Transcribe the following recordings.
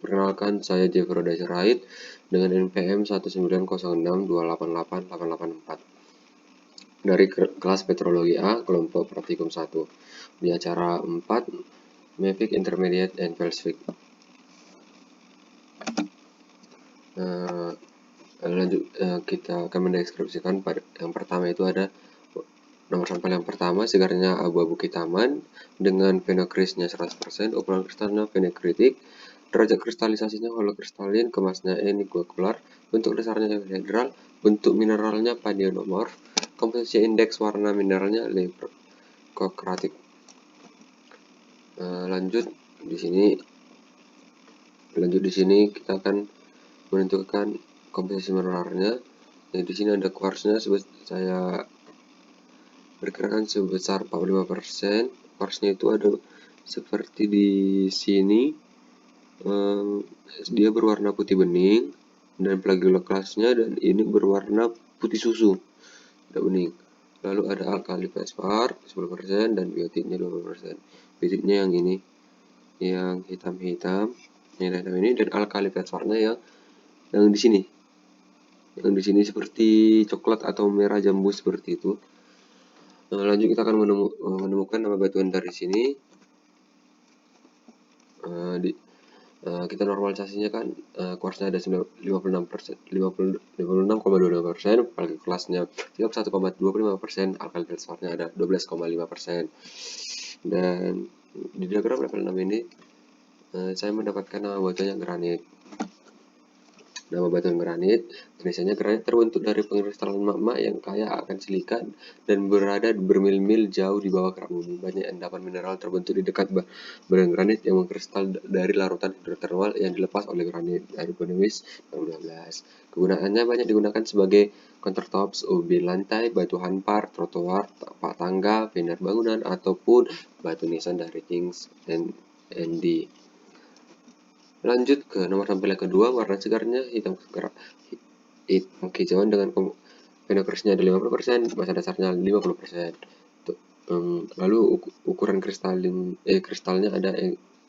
Perkenalkan, saya Jeffro Dacerait dengan NPM 19062888884 dari kelas Petrologi A, kelompok Praktikum 1, di acara 4, Mavic Intermediate and Felsvik. Kita akan mendeskripsikan pada yang pertama itu ada nomor sampel yang pertama, sigarnya abu-abu kehitaman dengan fenokrisnya 100%, ukuran kristalnya fenokritik, derajat kristalisasinya holokristalin, kemasnya eniguakular, bentuk dasarnya hidral, bentuk mineralnya padionomorf, komposisi indeks warna mineralnya leucocratic. Lanjut di sini kita akan menentukan komposisi mineralnya. Di sini ada kuarsnya, saya perkirakan sebesar 45%. Kuarsnya itu ada seperti di sini, dia berwarna putih bening dan plagioklasnya, dan ini berwarna putih susu, tidak bening. Lalu ada alkali fosfat 10% dan biotitnya 20%. Biotitnya yang ini, yang hitam-hitam ini, dan alkali fosfatnya yang di sini. Yang di sini seperti coklat atau merah jambu seperti itu. Lanjut kita akan menemukan nama batuan dari sini. Kita normalisasinya kan, kuarsnya ada 56,22%, apalagi kelasnya 31,25%, alkali fosfatnya ada 12,5%. Dan di diagram level 6 ini saya mendapatkan nama batuan yang granit. Nama batuan granit, biasanya granit terbentuk dari pengkristalan magma yang kaya akan silika dan berada bermil-mil jauh di bawah kerak bumi. Banyak endapan mineral terbentuk di dekat badan granit yang mengkristal dari larutan hidrotermal yang dilepas oleh granit dari Bonemis 2012. Kegunaannya banyak digunakan sebagai countertops, ubi lantai, batu hanpar, trotoar, tapak tangga, pilar bangunan, ataupun batu nisan dari Kings ND. Lanjut ke nomor sampel yang kedua, warna sigarnya hitam kehijauan dengan fenokrisnya ada 50%, massa dasarnya 50%. Lalu ukuran kristalnya ada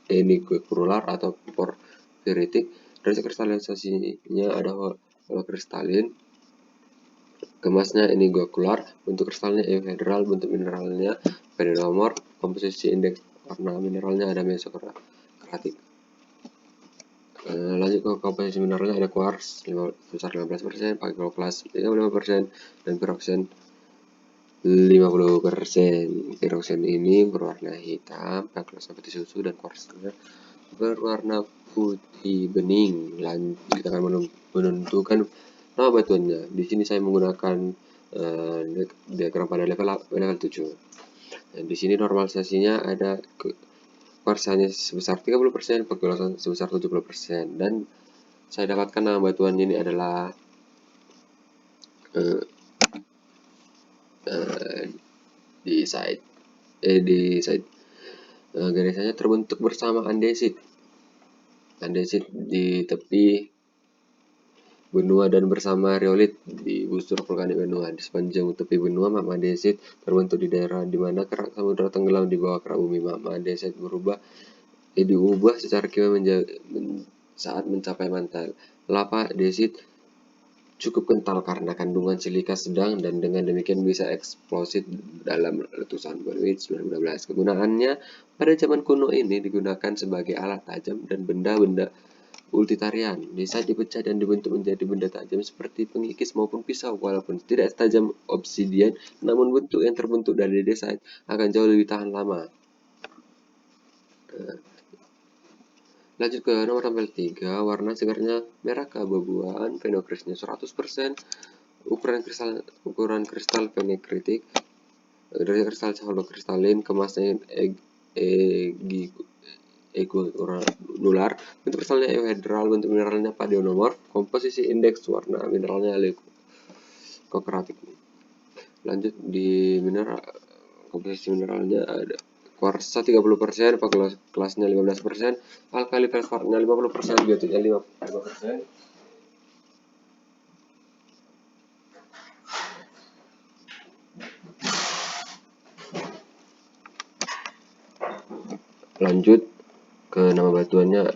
eniguakular atau porfiritik, derajat kristalisasinya ada holokristalin, kemasnya eniguakular, bentuk kristalnya euhedral, bentuk mineralnya padionomorf, komposisi indeks warna mineralnya ada mesokratik. Lanjut ke komposisi mineralnya ada kuars sebesar 15%, pakioklas 35%, dan piroksen 50%. Piroksen ini berwarna hitam, pakioklas putih susu, dan kuarsnya berwarna putih bening. Lanjut kita akan menentukan nama batuannya. Di sini saya menggunakan diagram pada level 7. Di sini normalisasinya ada kuarsanya sebesar 30%, pakioklas sebesar 70%, dan saya dapatkan nama batuan ini adalah di side garisannya terbentuk bersama andesit di tepi benua dan bersama riolit di busur vulkanik benua. Di sepanjang tepi benua, magma andesit terbentuk di daerah di mana kerak samudra tenggelam di bawah kerak bumi. Magma andesit diubah secara kimia saat mencapai mantel. Lava andesit cukup kental karena kandungan silika sedang, dan dengan demikian bisa eksplosif dalam letusan Bonemis 2012. Kegunaannya pada zaman kuno ini digunakan sebagai alat tajam dan benda-benda utilitarian. Desait dipecah dan dibentuk menjadi benda tajam seperti pengikis maupun pisau. Walaupun tidak setajam obsidian, namun bentuk yang terbentuk dari desait akan jauh lebih tahan lama. Lanjut ke nomor sampel 3, warna sigarnya merah keabu-abuan, fenokrisnya 100%, ukuran kristal fenokritik, derajat kristal holokristalin, kemasnya eguanular, bentuk kristalnya euhedral, bentuk mineralnya padionomorf, komposisi indeks warna mineralnya leucocratic. Lanjut di komposisi mineralnya ada kuarsa 30%, pakioklasnya 15%, alkali fosfatnya 50%, biotitnya 5%. Lanjut ke nama batuannya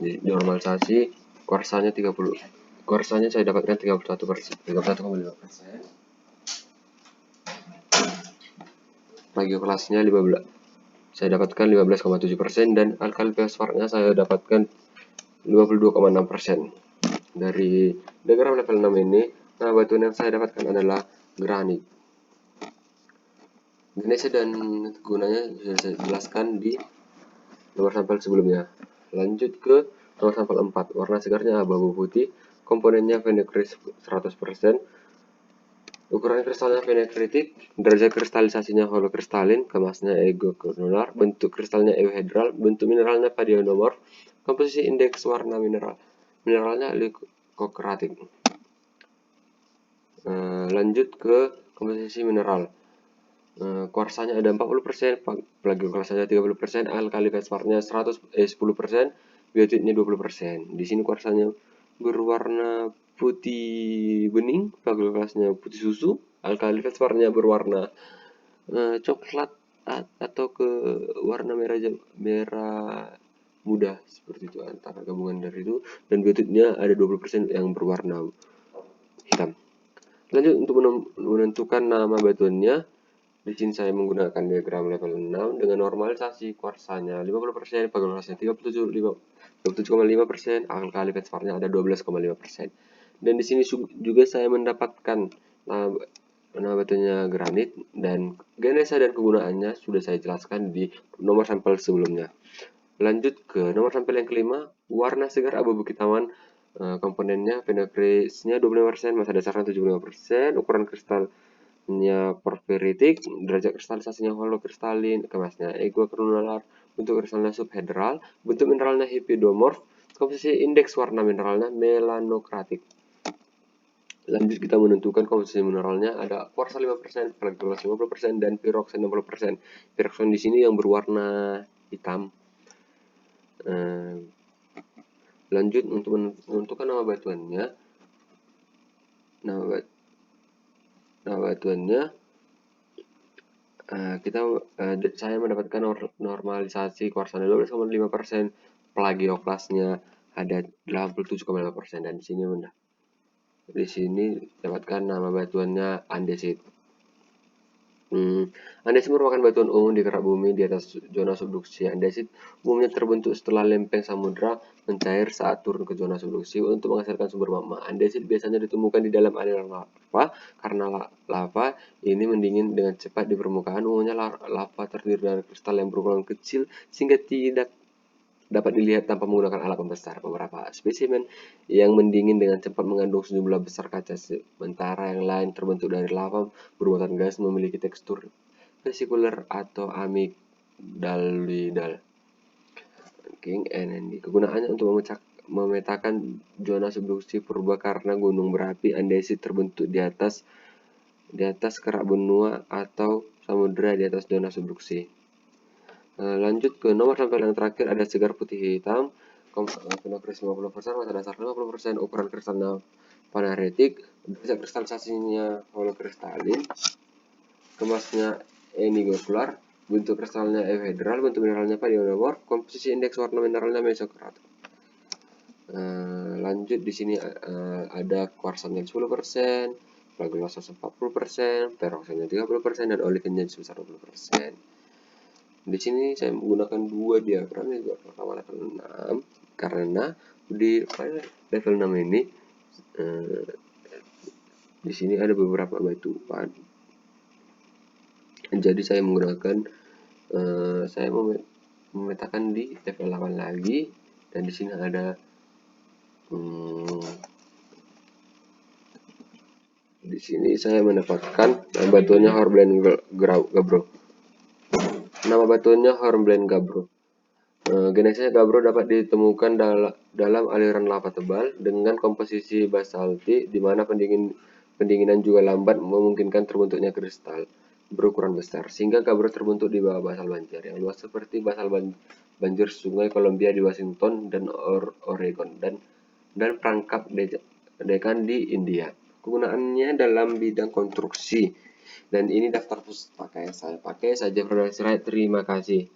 Normalisasi kuarsanya 30. Kuarsanya saya dapatkan 31%, 31,5%. Plagio kelasnya 15. Saya dapatkan 15,7% dan alkali fosfatnya saya dapatkan 52,6%. Dari diagram level 6 ini, nah batuan yang saya dapatkan adalah granit. Jenisnya dan gunanya sudah saya jelaskan di nomor sampel sebelumnya. Lanjut ke nomor sampel 4. Warna segarnya abu-abu putih, komponennya vinegris 100%, ukuran kristalnya vinegritik, derajat kristalisasinya holokristalin, kemasnya egogranular, bentuk kristalnya euhedral, bentuk mineralnya padionomorf, komposisi indeks warna mineralnya leucocratic. Lanjut ke komposisi mineral. Kuarsanya ada 40%, plagio kelasnya 30%, alkali fosfatnya 10%, biotitnya 20%. Di sini kuarsanya berwarna putih bening, plagio kelasnya putih susu, alkali fosfatnya berwarna coklat atau ke warna merah muda seperti itu, antara gabungan dari itu, dan biotitnya ada 20% yang berwarna hitam. Lanjut untuk menentukan nama batuannya. Di sini saya menggunakan diagram level 6 dengan normalisasi kuarsanya 50%, plagio kelasnya 37,5%, alkali fosfatnya ada 12,5%. Dan di sini juga saya mendapatkan nama batuannya granit, dan genesa dan kegunaannya sudah saya jelaskan di nomor sampel sebelumnya. Lanjut ke nomor sampel yang kelima, warna segar abu-abu kehitaman. Komponennya vinegrisnya 25%, massa dasarnya 75%, ukuran kristalnya porfiritik, derajat kristalisasinya holokristalin, kemasnya egogranular, bentuk kristalnya subhedral, bentuk mineralnya hipidomorf, komposisi indeks warna mineralnya melanokratik. Lanjut kita menentukan komposisi mineralnya, ada kuarsa 5%, plagiolas 50%, dan piroksen 60%. Piroksen di sini yang berwarna hitam. Lanjut untuk menentukan nama batuannya. Nama batuannya saya mendapatkan normalisasi kuarsanya 12,5%, plagio kelasnya ada 87,5%, dan di sini dapatkan nama batuannya andesit. Andesit merupakan batuan umum di kerak bumi di atas zona subduksi. Andesit umumnya terbentuk setelah lempeng samudra mencair saat turun ke zona subduksi untuk menghasilkan sumber magma. Andesit biasanya ditemukan di dalam aliran lava karena lava ini mendingin dengan cepat di permukaan. Umumnya lava terdiri dari kristal yang berukuran kecil sehingga tidak dapat dilihat tanpa menggunakan alat pembesar. Beberapa spesimen yang mendingin dengan cepat mengandung sejumlah besar kaca, sementara yang lain terbentuk dari lava bermuatan gas memiliki tekstur vesikuler atau amigdaloidal. Kegunaannya untuk memetakan zona subduksi purba karena gunung berapi andesit terbentuk di atas kerak benua atau samudra di atas zona subduksi. Lanjut ke nomor sampel yang terakhir, ada segar putih hitam, vinegris 50%, massa dasar 50%, ukuran kristalnya panaretik, derajat kristalisasinya holokristalin, kemasnya enigokular, bentuk kristalnya euhedral, bentuk mineralnya padionomorf, komposisi indeks warna mineralnya mesokratik. Lanjut di sini ada kuarsanya 10%, plagiolas 40%, peroksennya 30%, dan olivinnya sebesar 20%. Di sini saya menggunakan dua diagram, yang pertama level 6 karena di level 6 ini di sini ada beberapa batuan. Jadi saya menggunakan saya memetakan di level 8 lagi, dan di sini ada di sini saya mendapatkan batuannya hornblende gabbro. Nama batuannya hornblende gabbro. Genesis gabbro dapat ditemukan dalam aliran lava tebal dengan komposisi basalti, di mana pendinginan juga lambat memungkinkan terbentuknya kristal berukuran besar, sehingga gabbro terbentuk di bawah basal banjir yang luas seperti basal banjir Sungai Columbia di Washington dan Oregon, dan perangkap dekan di India. Kegunaannya dalam bidang konstruksi. Dan ini daftar pustaka yang saya pakai saja. Terima kasih.